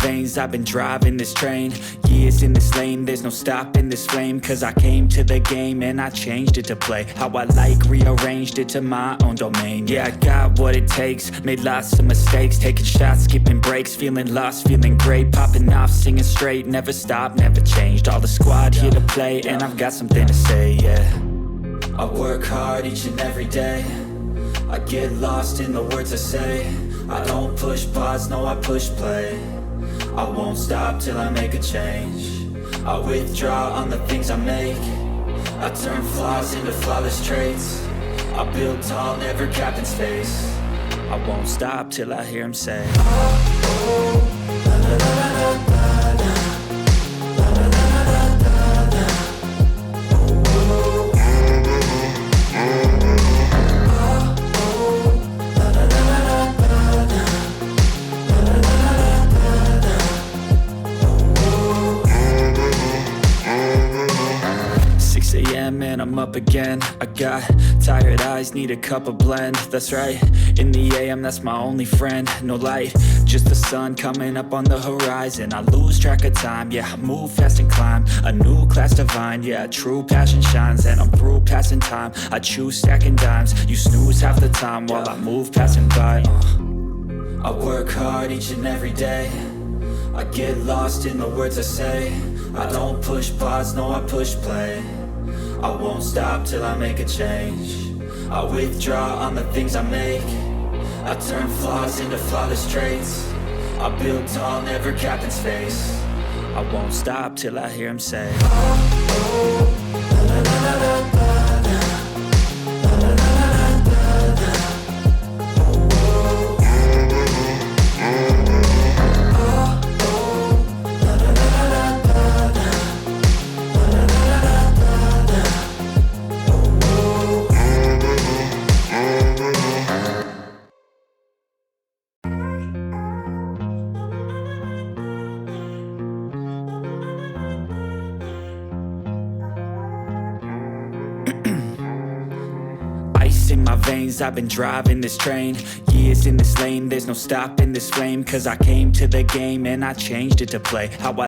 veins, I've been driving this train. Years in this lane, there's no stopping this flame. Cause I came to the game and I changed it to play how I like, rearranged it to my own domain. Yeah, I got what it takes, made lots of mistakes, taking shots, skipping breaks, feeling lost, feeling great, popping off, singing straight, never stopped, never changed. All the squad here to play, and I've got something to say, yeah. I work hard each and every day, I get lost in the words I say. I don't push pause, no I push play. I won't stop till I make a change. I withdraw on the things I make. I turn flaws into flawless traits. I build tall, never capped in space. I won't stop till I hear him say, oh, oh, la, la, la, la, la, la. And I'm up again. I got tired eyes, need a cup of blend. That's right, in the AM, that's my only friend. No light, just the sun coming up on the horizon. I lose track of time, yeah, I move fast and climb a new class divine, yeah, true passion shines. And I'm through passing time, I choose stacking dimes. You snooze half the time while I move passing by. I work hard each and every day, I get lost in the words I say. I don't push pause, no I push play. I won't stop till I make a change. I withdraw on the things I make. I turn flaws into flawless traits. I build tall, never capped in space. I won't stop till I hear him say, oh, oh, la, la, la, la, la, la. In my veins, I've been driving this train. Years in this lane, there's no stopping this flame. Cause I came to the game and I changed it to play how I